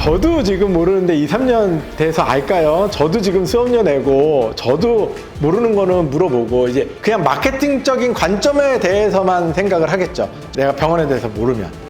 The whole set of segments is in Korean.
저도 지금 모르는데 2, 3년 돼서 알까요? 저도 지금 수업료 내고 저도 모르는 거는 물어보고 이제 그냥 마케팅적인 관점에 대해서만 생각을 하겠죠. 내가 병원에 대해서 모르면.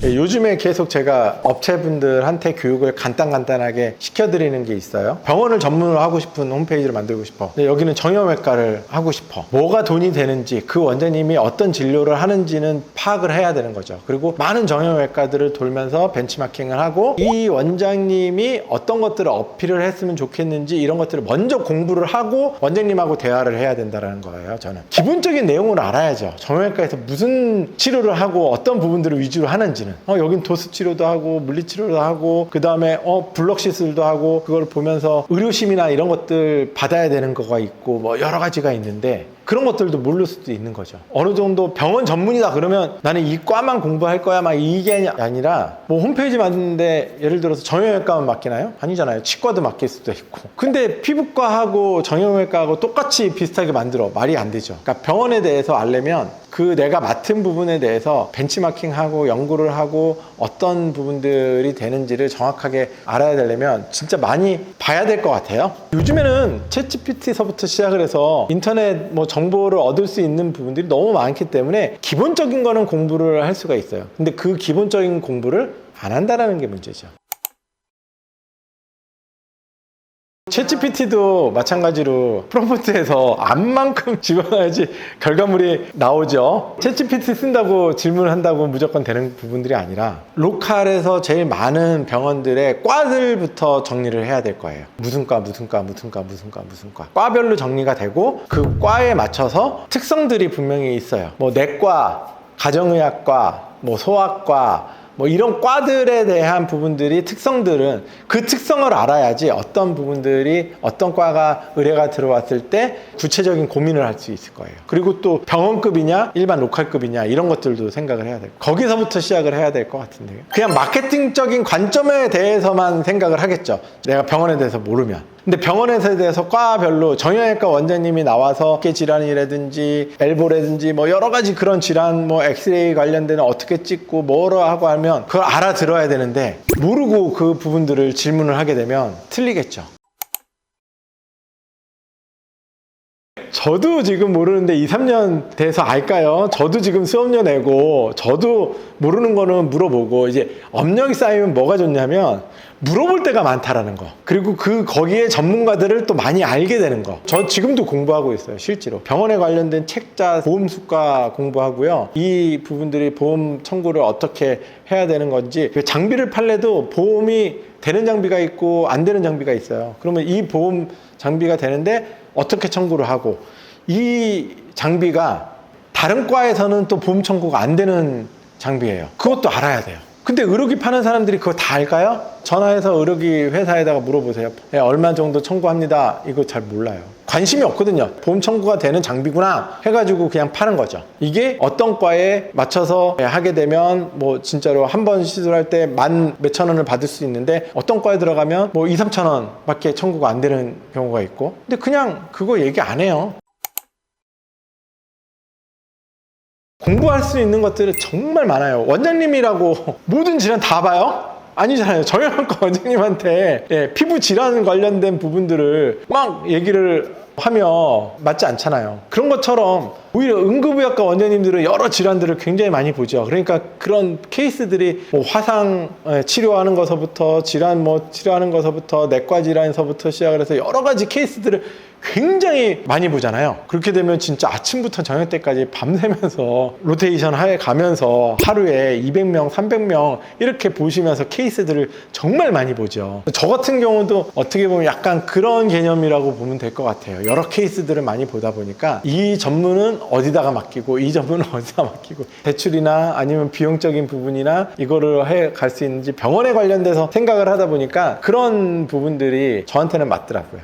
요즘에 계속 제가 업체분들한테 교육을 간단하게 시켜드리는 게 있어요. 병원을 전문으로 하고 싶은 홈페이지를 만들고 싶어. 근데 여기는 정형외과를 하고 싶어. 뭐가 돈이 되는지, 그 원장님이 어떤 진료를 하는지는 파악을 해야 되는 거죠. 그리고 많은 정형외과들을 돌면서 벤치마킹을 하고 이 원장님이 어떤 것들을 어필을 했으면 좋겠는지 이런 것들을 먼저 공부를 하고 원장님하고 대화를 해야 된다는 거예요. 저는 기본적인 내용을 알아야죠. 정형외과에서 무슨 치료를 하고 어떤 부분들을 위주로 하는지는. 여긴 도수 치료도 하고 물리치료도 하고 그 다음에 블럭 시술도 하고 그걸 보면서 의료심이나 이런 것들 받아야 되는 거가 있고 뭐 여러 가지가 있는데 그런 것들도 모를 수도 있는 거죠. 어느 정도 병원 전문이다 그러면 나는 이 과만 공부할 거야 막 이게 아니라 뭐 홈페이지 만드는데 예를 들어서 정형외과만 맡기나요? 아니잖아요. 치과도 맡길 수도 있고. 근데 피부과하고 정형외과하고 똑같이 비슷하게 만들어. 말이 안 되죠. 그러니까 병원에 대해서 알려면 그 내가 맡은 부분에 대해서 벤치마킹하고 연구를 하고 어떤 부분들이 되는지를 정확하게 알아야 되려면 진짜 많이 봐야 될 것 같아요. 요즘에는 챗GPT서부터 시작을 해서 인터넷 뭐 정보를 얻을 수 있는 부분들이 너무 많기 때문에 기본적인 거는 공부를 할 수가 있어요. 근데 그 기본적인 공부를 안 한다는 게 문제죠. 챗GPT도 마찬가지로 프롬프트에서 암만큼 집어넣어야지 결과물이 나오죠. 챗GPT 쓴다고 질문을 한다고 무조건 되는 부분들이 아니라 로컬에서 제일 많은 병원들의 과들부터 정리를 해야 될 거예요. 무슨 과, 무슨 과, 무슨 과, 무슨 과, 무슨 과. 과별로 정리가 되고 그 과에 맞춰서 특성들이 분명히 있어요. 뭐 내과, 가정의학과, 뭐 소아과, 뭐 이런 과들에 대한 부분들이 특성들은 그 특성을 알아야지 어떤 부분들이 어떤 과가 의뢰가 들어왔을 때 구체적인 고민을 할 수 있을 거예요. 그리고 또 병원급이냐 일반 로컬급이냐 이런 것들도 생각을 해야 돼요. 거기서부터 시작을 해야 될 것 같은데요. 그냥 마케팅적인 관점에 대해서만 생각을 하겠죠. 내가 병원에 대해서 모르면. 근데 병원에 대해서 과별로 정형외과 원장님이 나와서 어깨 질환이라든지 엘보라든지 뭐 여러 가지 그런 질환 뭐 엑스레이 관련된 어떻게 찍고 뭐로 하고 하면 그걸 알아들어야 되는데 모르고 그 부분들을 질문을 하게 되면 틀리겠죠. 저도 지금 모르는데 2, 3년 돼서 알까요? 저도 지금 수업료 내고 저도 모르는 거는 물어보고 이제 업력이 쌓이면 뭐가 좋냐면 물어볼 때가 많다라는 거. 그리고 거기에 전문가들을 또 많이 알게 되는 거. 저 지금도 공부하고 있어요. 실제로. 병원에 관련된 책자, 보험수가 공부하고요. 이 부분들이 보험 청구를 어떻게 해야 되는 건지 장비를 팔래도 보험이 되는 장비가 있고 안 되는 장비가 있어요. 그러면 이 보험 장비가 되는데 어떻게 청구를 하고 이 장비가 다른 과에서는 또 보험 청구가 안 되는 장비예요. 그것도 알아야 돼요. 근데 의료기 파는 사람들이 그거 다 알까요? 전화해서 의료기 회사에다가 물어보세요. 네, 얼마 정도 청구합니다. 이거 잘 몰라요. 관심이 없거든요. 보험 청구가 되는 장비구나 해가지고 그냥 파는 거죠. 이게 어떤 과에 맞춰서 하게 되면 뭐 진짜로 한 번 시술할 때 10,000 몇천 원을 받을 수 있는데 어떤 과에 들어가면 뭐 2, 3천 원 밖에 청구가 안 되는 경우가 있고 근데 그냥 그거 얘기 안 해요. 공부할 수 있는 것들은 정말 많아요. 원장님이라고 모든 질환 다 봐요? 아니잖아요. 정형외과 원장님한테 피부 질환 관련된 부분들을 막 얘기를 하며 맞지 않잖아요. 그런 것처럼 오히려 응급의학과 원장님들은 여러 질환들을 굉장히 많이 보죠. 그러니까 그런 케이스들이 뭐 화상 치료하는 것서부터 질환 뭐 치료하는 것서부터 내과 질환서부터 시작을 해서 여러 가지 케이스들을 굉장히 많이 보잖아요. 그렇게 되면 진짜 아침부터 저녁 때까지 밤새면서 로테이션 하에 가면서 하루에 200명, 300명 이렇게 보시면서 케이스들을 정말 많이 보죠. 저 같은 경우도 어떻게 보면 약간 그런 개념이라고 보면 될 것 같아요. 여러 케이스들을 많이 보다 보니까 이 전문은 어디다가 맡기고 이 전문은 어디다 맡기고 대출이나 아니면 비용적인 부분이나 이거를 해 갈 수 있는지 병원에 관련돼서 생각을 하다 보니까 그런 부분들이 저한테는 맞더라고요.